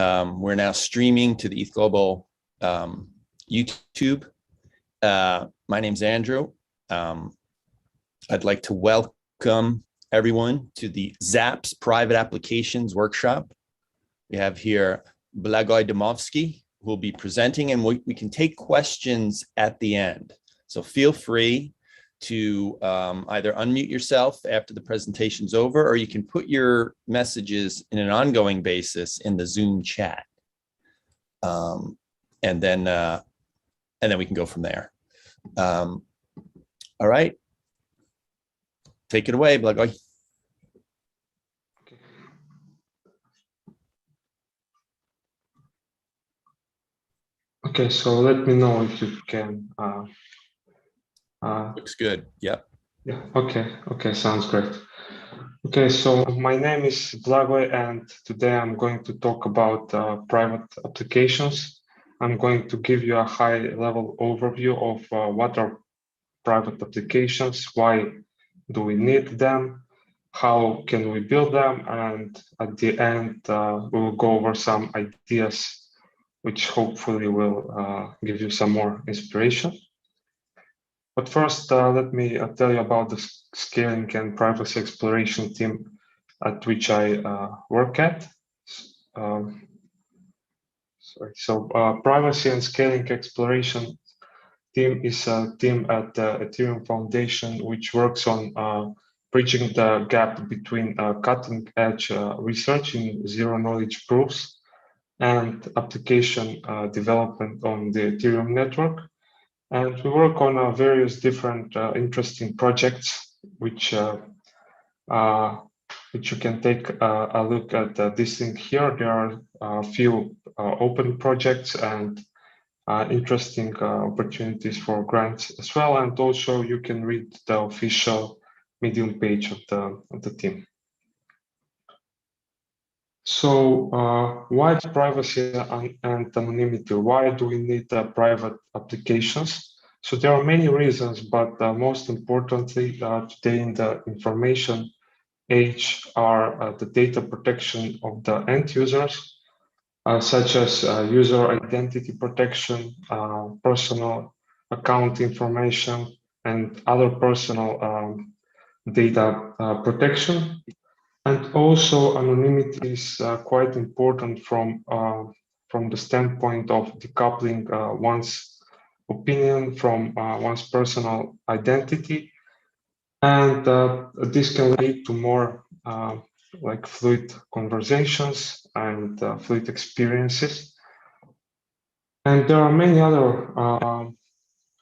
We're now streaming to the ETH Global YouTube. My name's Andrew. I'd like to welcome everyone to the Zapps Private Applications Workshop. We have here Blagoj Dimovski, who will be presenting, and we can take questions at the end. So feel free to either unmute yourself after the presentation's over, or you can put your messages in an ongoing basis in the Zoom chat. And then we can go from there. All right. Take it away, Blagoj. Okay, so let me know if you can. Looks good. Yep. Yeah. Okay. Sounds great. Okay, so my name is Blagoj, and today I'm going to talk about private applications. I'm going to give you a high-level overview of what are private applications, why do we need them, how can we build them, and at the end we will go over some ideas which hopefully will give you some more inspiration. But first, let me tell you about the scaling and privacy exploration team at which I work at. Privacy and scaling exploration team is a team at the Ethereum Foundation which works on bridging the gap between cutting-edge research in zero-knowledge proofs and application development on the Ethereum network. And we work on various different interesting projects, which you can take a look at this link here. There are a few open projects and interesting opportunities for grants as well. And also you can read the official Medium page of the team. So why privacy and anonymity? Why do we need private applications? So there are many reasons, but most importantly, today in the information age are the data protection of the end users, such as user identity protection, personal account information, and other personal data protection. And also anonymity is quite important from the standpoint of decoupling one's opinion from one's personal identity. And this can lead to more like fluid conversations and fluid experiences. And there are many other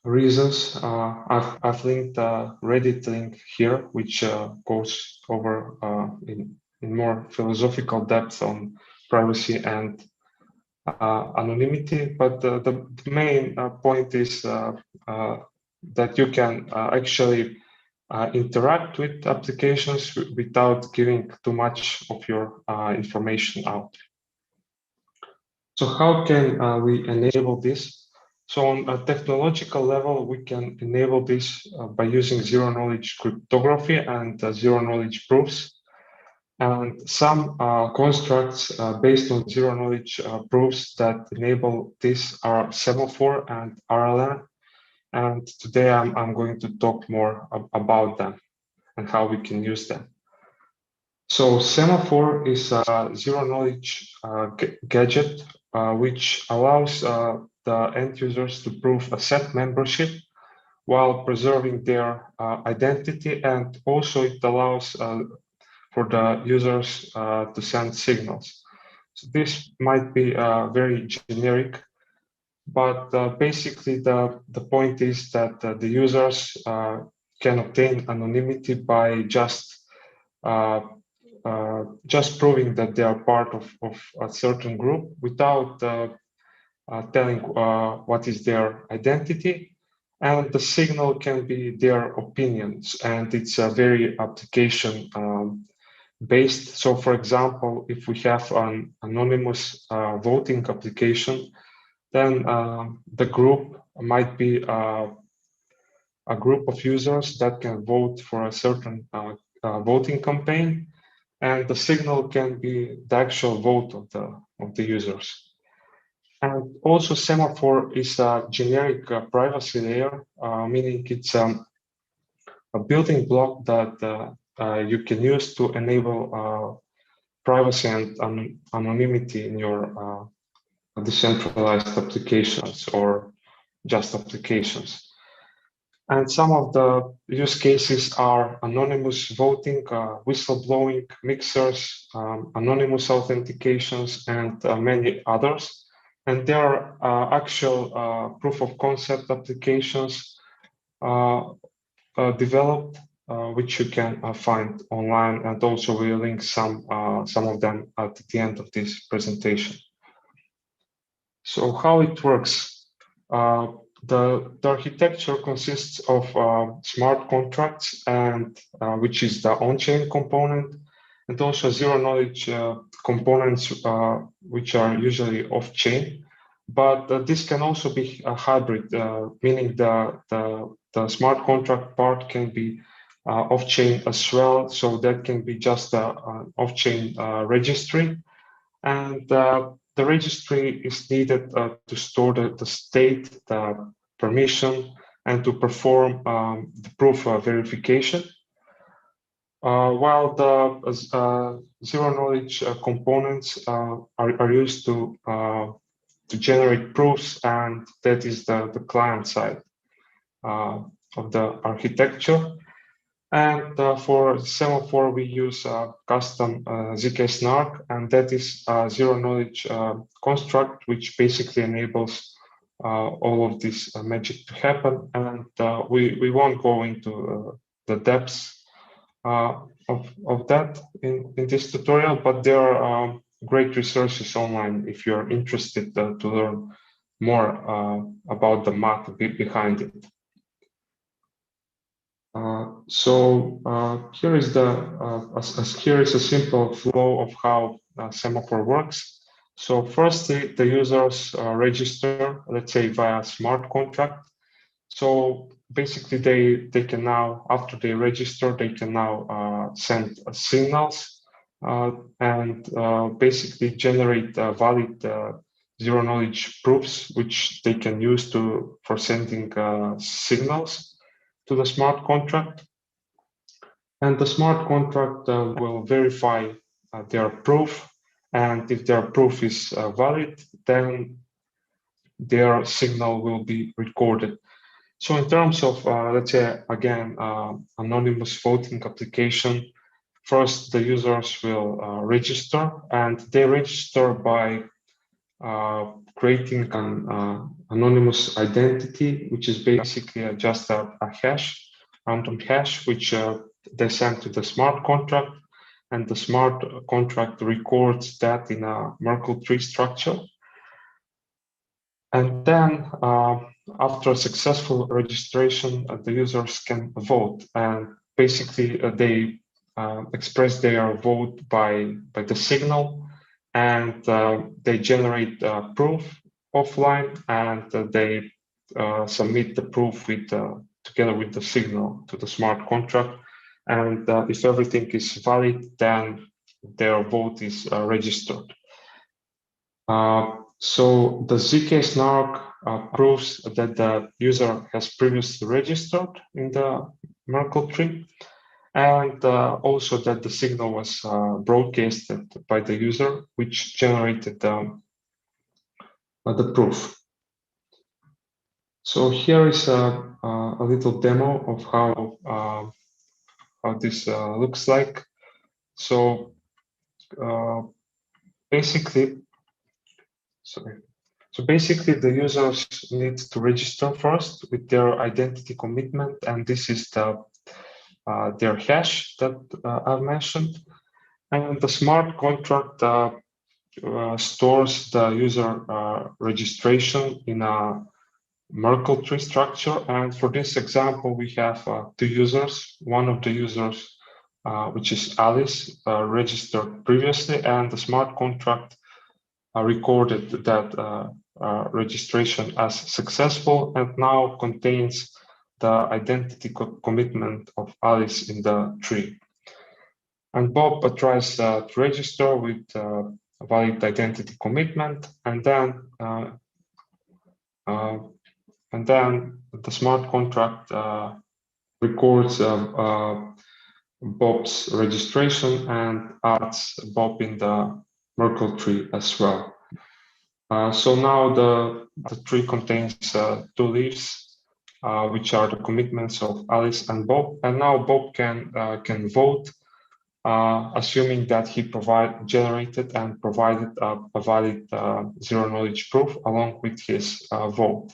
reasons. I've linked a Reddit link here, which goes over in more philosophical depth on privacy and anonymity. But the main point is that you can actually interact with applications without giving too much of your information out. So how can we enable this? So on a technological level, we can enable this by using zero-knowledge cryptography and zero-knowledge proofs. And some constructs based on zero-knowledge proofs that enable this are Semaphore and RLN. And today I'm going to talk more about them and how we can use them. So Semaphore is a zero-knowledge gadget which allows the end users to prove a set membership while preserving their identity, and also it allows for the users to send signals. So this might be very generic, but basically the point is that the users can obtain anonymity by just proving that they are part of a certain group without telling what is their identity, and the signal can be their opinions, and it's a very application based. So for example, if we have an anonymous voting application, then the group might be a group of users that can vote for a certain voting campaign. and the signal can be the actual vote of the users. And also, Semaphore is a generic privacy layer, meaning it's a building block that you can use to enable privacy and anonymity in your decentralized applications or just applications. And some of the use cases are anonymous voting, whistleblowing, mixers, anonymous authentications, and many others. And there are actual proof of concept applications developed, which you can find online, and also we'll link some of them at the end of this presentation. So how it works? The architecture consists of smart contracts, and which is the on-chain component, and also zero-knowledge components, which are usually off-chain. But this can also be a hybrid, meaning the smart contract part can be off-chain as well. So that can be just an off-chain registry, and the registry is needed to store the state, the permission, and to perform the proof verification. While the zero-knowledge components are used to generate proofs, and that is the client side of the architecture. And for Semaphore, we use a custom ZK snark, and that is a zero-knowledge construct, which basically enables all of this magic to happen. And we won't go into the depths of that in this tutorial, but there are great resources online if you're interested to learn more about the math behind it. Here is here is a simple flow of how Semaphore works. So firstly, the users register, let's say via smart contract. So basically, they can now, after they register, they can now send signals and basically generate valid zero-knowledge proofs, which they can use for sending signals to the smart contract. And the smart contract will verify their proof. And if their proof is valid, then their signal will be recorded. So in terms of, let's say, again, anonymous voting application, first the users will register, and they register by creating an anonymous identity, which is basically just a hash, random hash, which they send to the smart contract, and the smart contract records that in a Merkle tree structure. And then after a successful registration, the users can vote, and basically they express their vote by the signal, and they generate proof offline, and they submit the proof together with the signal to the smart contract. And if everything is valid, then their vote is registered. So the ZK snark proves that the user has previously registered in the Merkle tree, and also that the signal was broadcasted by the user, which generated the proof. So here is a little demo of how this looks like. So basically, So basically, the users need to register first with their identity commitment, and this is their hash that I've mentioned. And the smart contract stores the user registration in a Merkle tree structure. And for this example, we have two users. One of the users, which is Alice, registered previously, and the smart contract recorded that registration as successful, and now contains the identity commitment of Alice in the tree. And Bob tries to register with a valid identity commitment, and then the smart contract records Bob's registration and adds Bob in the Merkle tree as well. So now the tree contains 2 leaves, which are the commitments of Alice and Bob. And now Bob can vote, assuming that he generated and provided a valid zero-knowledge proof along with his vote.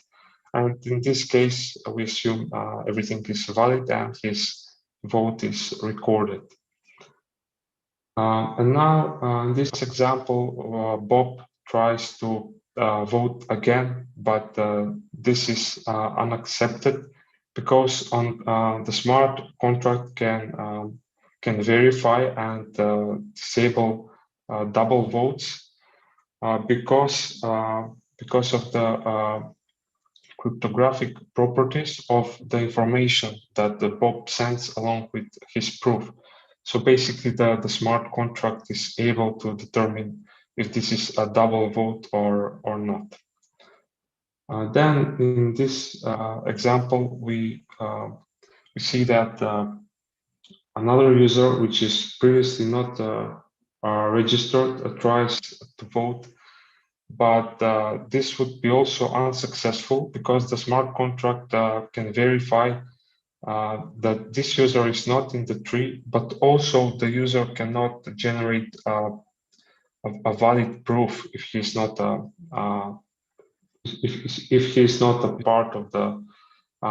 And in this case, we assume everything is valid and his vote is recorded. And now, in this example, Bob tries to vote again, but this is unaccepted because on the smart contract can verify and disable double votes because of the cryptographic properties of the information that the Bob sends along with his proof. So basically, the smart contract is able to determine if this is a double vote or not. Then in this example, we see that another user, which is previously not registered, tries to vote, but this would be also unsuccessful because the smart contract can verify that this user is not in the tree, but also the user cannot generate a valid proof if he's not if he's not a part of the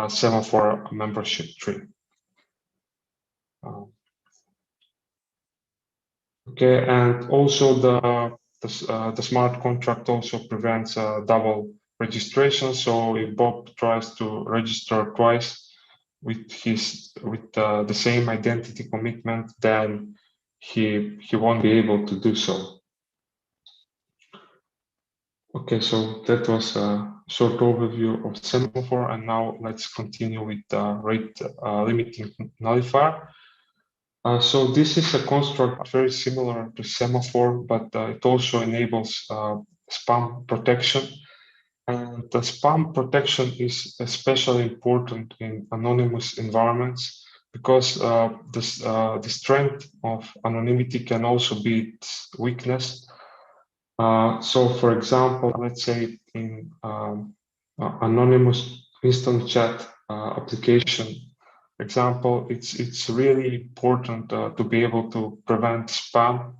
Semaphore membership tree. Okay, and also the smart contract also prevents double registration. So if Bob tries to register twice with the same identity commitment, then he won't be able to do so. Okay, so that was a short overview of Semaphore, and now let's continue with rate limiting nullifier. So this is a construct very similar to Semaphore, but it also enables spam protection. And the spam protection is especially important in anonymous environments because the strength of anonymity can also be its weakness. So for example, let's say in anonymous instant chat application example, it's really important to be able to prevent spam.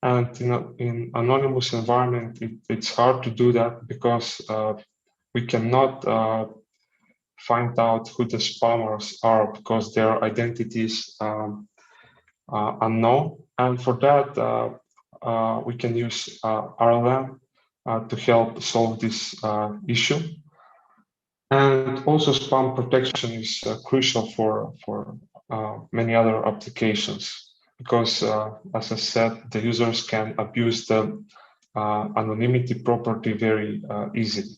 And in anonymous environment, it's hard to do that because we cannot find out who the spammers are because their identities are unknown. And for that, we can use RLM to help solve this issue. And also spam protection is crucial for many other applications because, as I said, the users can abuse the anonymity property very easily.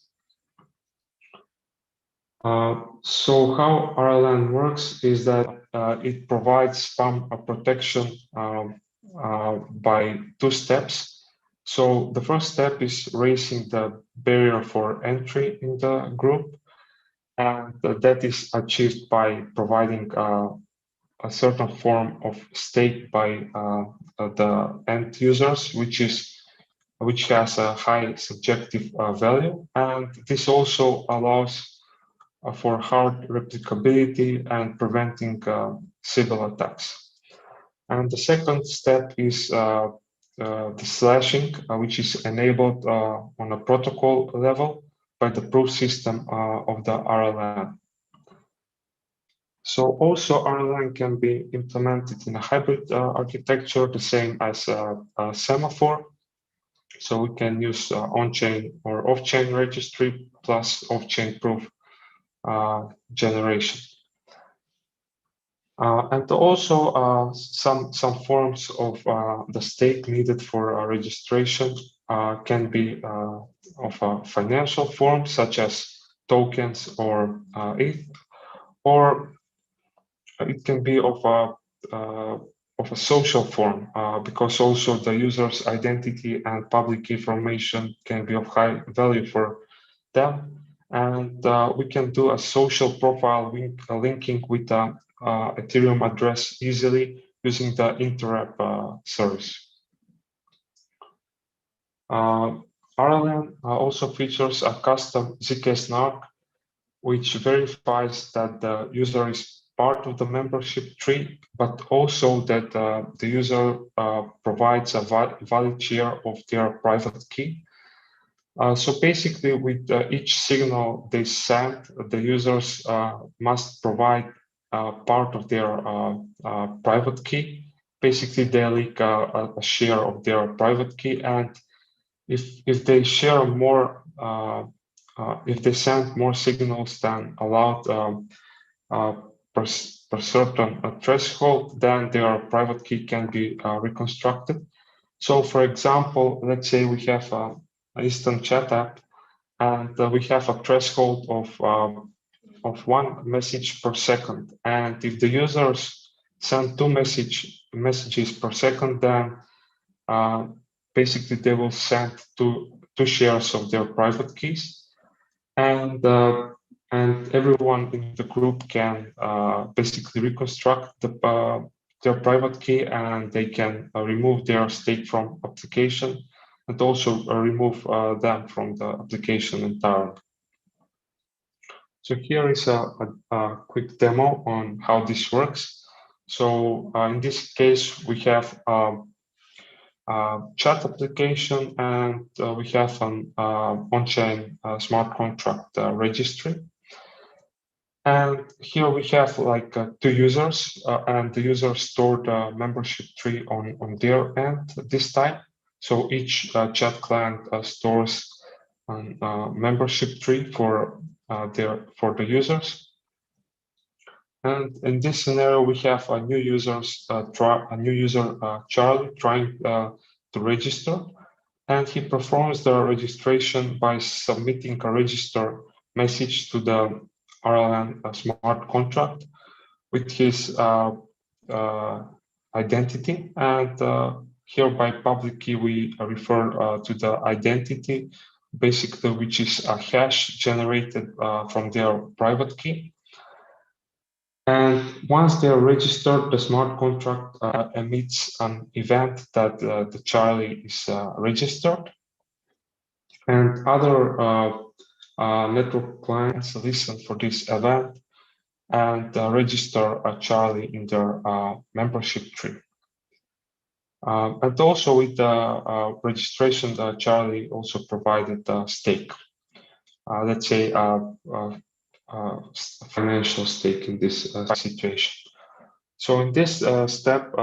So how RLM works is that it provides spam protection by 2 steps. So the first step is raising the barrier for entry in the group. And that is achieved by providing a certain form of stake by the end users, which has a high subjective value. And this also allows for hard replicability and preventing civil attacks. And the second step is the slashing, which is enabled on a protocol level by the proof system of the RLM. So also RLM can be implemented in a hybrid architecture, the same as Semaphore. So we can use on-chain or off-chain registry plus off-chain proof generation. And also some forms of the stake needed for registration can be of a financial form, such as tokens or ETH, or it can be of a of a social form, because also the user's identity and public information can be of high value for them. And we can do a social profile linking with an Ethereum address easily using the interop service. RLN also features a custom ZK snark, which verifies that the user is part of the membership tree, but also that the user provides a valid share of their private key. So basically, with each signal they send, the users must provide part of their private key. Basically, they leak a share of their private key, and if they share more, if they send more signals than allowed per certain threshold, then their private key can be reconstructed. So, for example, let's say we have an instant chat app, and we have a threshold of 1 message per second. And if the users send 2 messages per second, then basically they will send two shares of their private keys, and everyone in the group can basically reconstruct their private key, and they can remove their stake from application, and also remove them from the application entirely. So here is a quick demo on how this works. So in this case, we have chat application, and we have an on-chain smart contract registry. And here we have like 2 users, and the users store the membership tree on their end this time. So each chat client stores a membership tree for the users. And in this scenario, we have a new user, Charlie, trying to register, and he performs the registration by submitting a register message to the RLN smart contract with his identity. And here by public key, we refer to the identity, basically, which is a hash generated from their private key. And once they are registered, the smart contract emits an event that the Charlie is registered. And other network clients listen for this event and register a Charlie in their membership tree. And also with the registration, Charlie also provided a stake. Let's say financial stake in this situation. So in this step,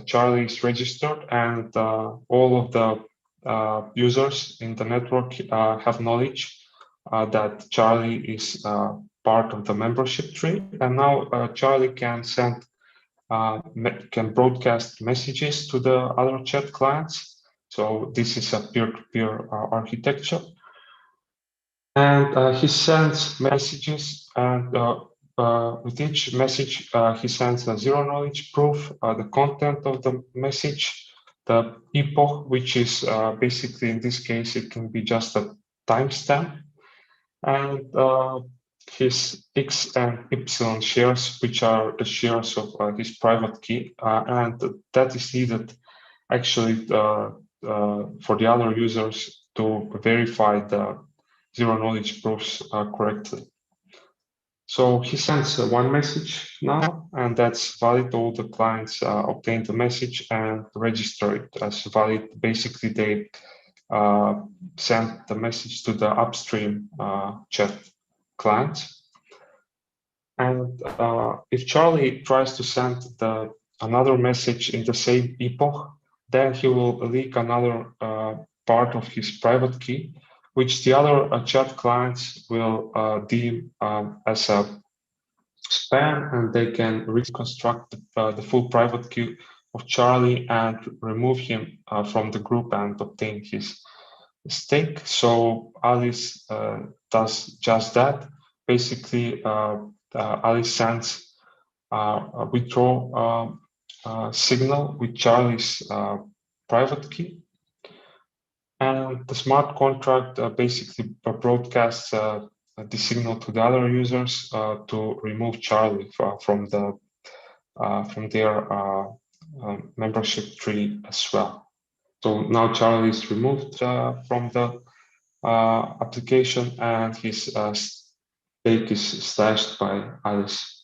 Charlie is registered, and all of the users in the network have knowledge that Charlie is part of the membership tree. And now Charlie can send, can broadcast messages to the other chat clients. So this is a peer-to-peer architecture. And he sends messages, and with each message, he sends a zero-knowledge proof, the content of the message, the epoch, which is basically, in this case, it can be just a timestamp, and his X and Y shares, which are the shares of his private key, and that is needed actually for the other users to verify the zero-knowledge proofs correctly. So he sends 1 message now, and that's valid. All the clients obtain the message and register it as valid. Basically, they send the message to the upstream chat clients. And if Charlie tries to send another message in the same epoch, then he will leak another part of his private key, which the other chat clients will deem as a spam, and they can reconstruct the full private key of Charlie and remove him from the group and obtain his stake. So Alice does just that. Basically, Alice sends a withdraw signal with Charlie's private key. And the smart contract basically broadcasts the signal to the other users to remove Charlie from their membership tree as well. So now Charlie is removed from the application, and his stake is slashed by Alice.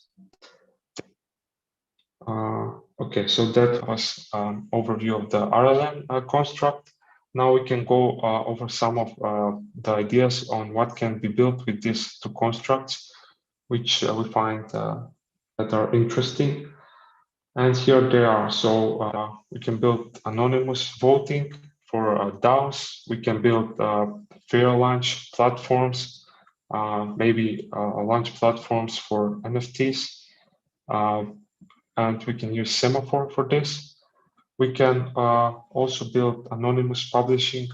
Okay, so that was an overview of the RLN construct. Now we can go over some of the ideas on what can be built with these two constructs, which we find that are interesting. And here they are. So we can build anonymous voting for DAOs. We can build fair launch platforms, maybe launch platforms for NFTs. And we can use Semaphore for this. We can also build anonymous publishing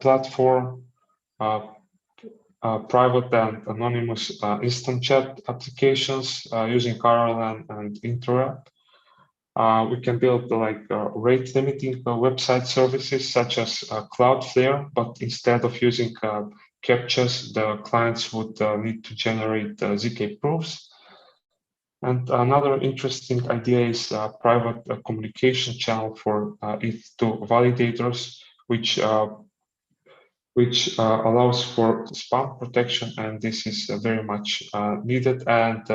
platform, private and anonymous instant chat applications using RLN and Interapp. We can build like rate limiting website services such as Cloudflare, but instead of using CAPTCHAs, the clients would need to generate ZK proofs. And another interesting idea is a private communication channel for ETH2 validators, which allows for spam protection, and this is very much needed, and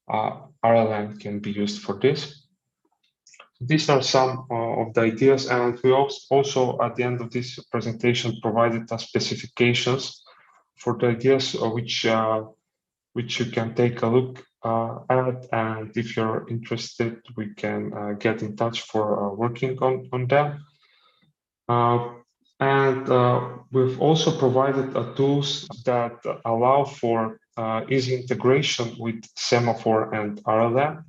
RLN can be used for this. These are some of the ideas, and we also at the end of this presentation provided the specifications for the ideas which you can take a look at, and if you're interested, we can get in touch for working on them. And we've also provided tools that allow for easy integration with Semaphore and RLN.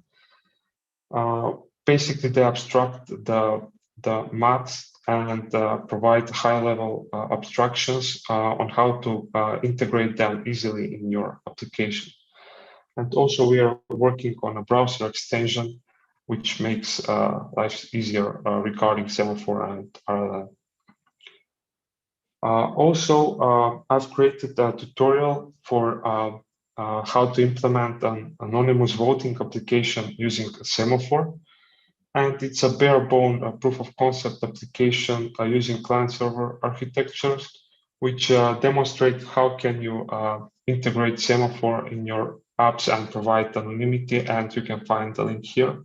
Basically, they abstract the maths and provide high-level abstractions on how to integrate them easily in your application. And also, we are working on a browser extension, which makes life easier regarding Semaphore and RLN. Also, I've created a tutorial for how to implement an anonymous voting application using Semaphore. And it's a bare-bone proof of concept application using client-server architectures, which demonstrate how can you integrate Semaphore in your apps and provide anonymity, and you can find the link here.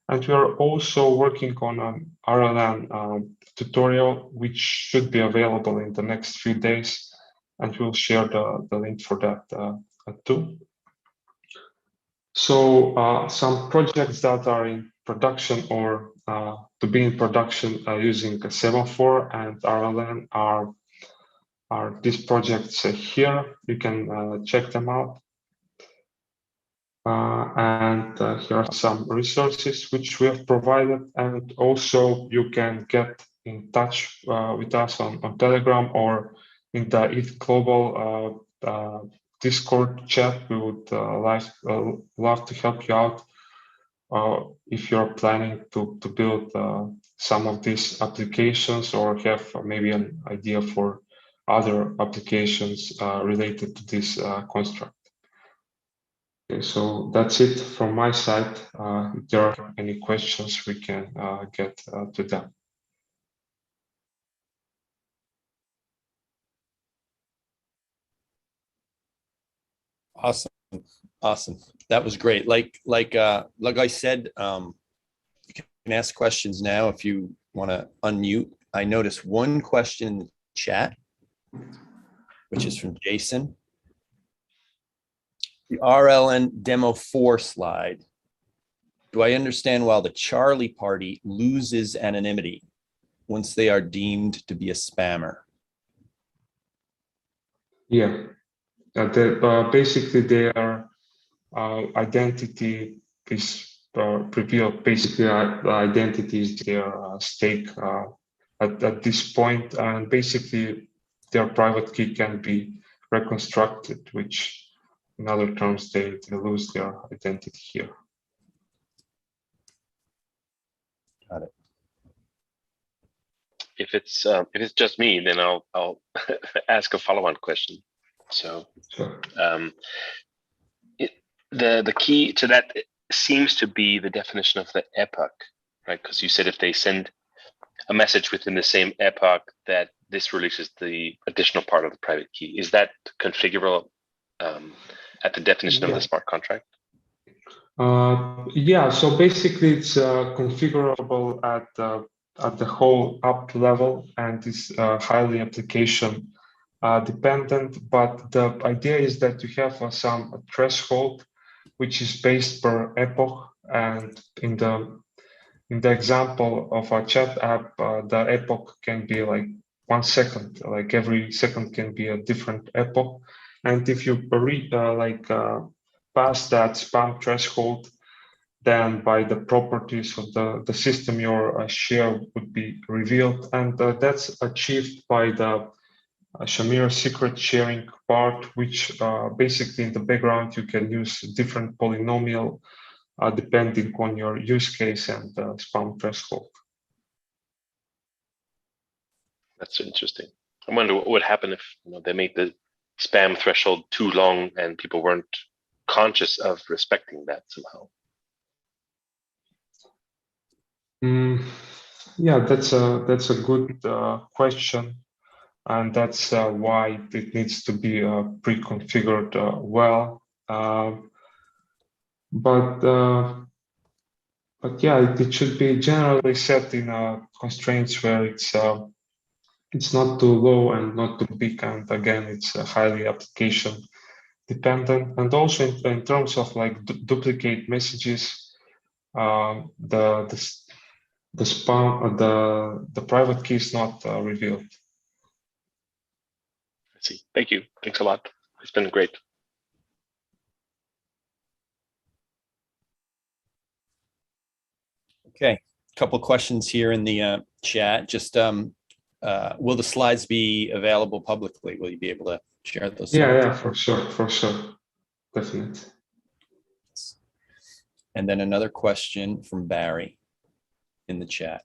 And we are also working on an RLN tutorial, which should be available in the next few days, and we'll share the link for that too. So some projects that are in production or to be in production using a Semaphore and RLN are these projects here. You can check them out. And here are some resources which we have provided, and also you can get in touch with us on Telegram or in the ETH Global Discord chat. We would love to help you out if you're planning to build some of these applications or have maybe an idea for other applications related to this construct. Okay, so that's it from my side. If there are any questions, we can get to them. Awesome. That was great. Like I said, you can ask questions now if you want to unmute. I noticed one question in the chat, which is from Jason. The RLN demo 4 slide. Do I understand while the Charlie party loses anonymity once they are deemed to be a spammer? Yeah, basically their identity is revealed. Basically, the identity is their stake at this point, and basically their private key can be reconstructed, which in other terms they lose their identity here. Got it. If it's just me, then I'll ask a follow-on question. So Sure. The key to that seems to be the definition of the epoch, right? Because you said if they send a message within the same epoch, that this releases the additional part of the private key. Is that configurable at the definition of the smart contract? Yeah, so basically it's configurable at the whole app level, and is highly application dependent. But the idea is that you have some threshold, which is based per epoch. And in the example of a chat app, the epoch can be like 1 second. Like every second can be a different epoch. And if you pass that spam threshold, then by the properties of the system, your share would be revealed. And that's achieved by the Shamir secret sharing part, which basically in the background, you can use different polynomial depending on your use case and spam threshold. That's interesting. I wonder what would happen if they made the spam threshold too long and people weren't conscious of respecting that somehow. Yeah, that's a good question, and that's why it needs to be pre-configured well. But yeah, it should be generally set in constraints where it's not too low and not too big, and again, it's highly application dependent. And also in terms of like duplicate messages, the spam, the private key is not revealed. I see. Thank you. Thanks a lot. It's been great. Okay, a couple of questions here in the chat. Just will the slides be available publicly? Will you be able to share those? Yeah, for sure, definitely. And then another question from Barry in the chat.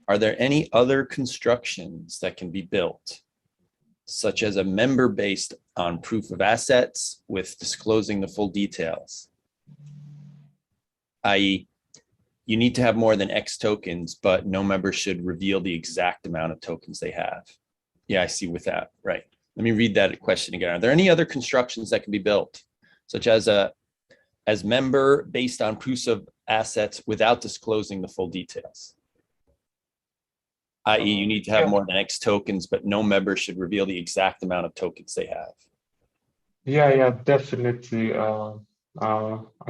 Are there any other constructions that can be built, such as a member based on proof of assets with disclosing the full details? i.e., you need to have more than X tokens, but no member should reveal the exact amount of tokens they have. Yeah, I see with that, right. Let me read that question again. Are there any other constructions that can be built, such as member based on proofs of assets without disclosing the full details? i.e., you need to have more than X tokens, but no member should reveal the exact amount of tokens they have. Yeah, definitely. I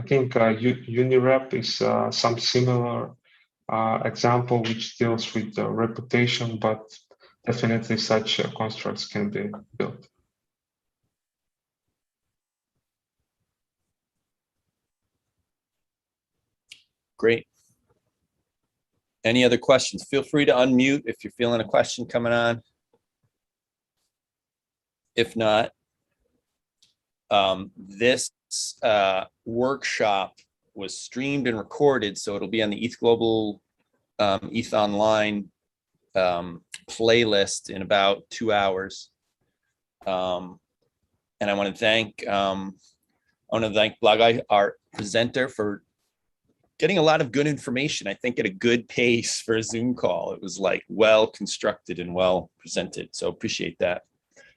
think Unirep is some similar example which deals with the reputation, but definitely such constructs can be built. Great. Any other questions? Feel free to unmute if you're feeling a question coming on. If not, this workshop was streamed and recorded, so it'll be on the ETH Global ETHOnline playlist in about 2 hours. And I want to thank Blagoj, our presenter, for getting a lot of good information, I think at a good pace for a Zoom call. It was like well constructed and well presented. So appreciate that.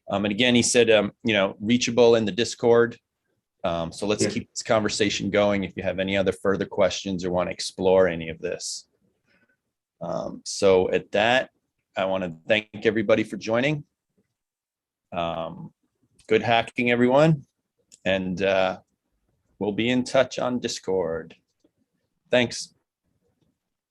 And again, he said, reachable in the Discord. So let's keep this conversation going if you have any other further questions or want to explore any of this. So at that, I want to thank everybody for joining. Good hacking, everyone. And we'll be in touch on Discord. Thanks.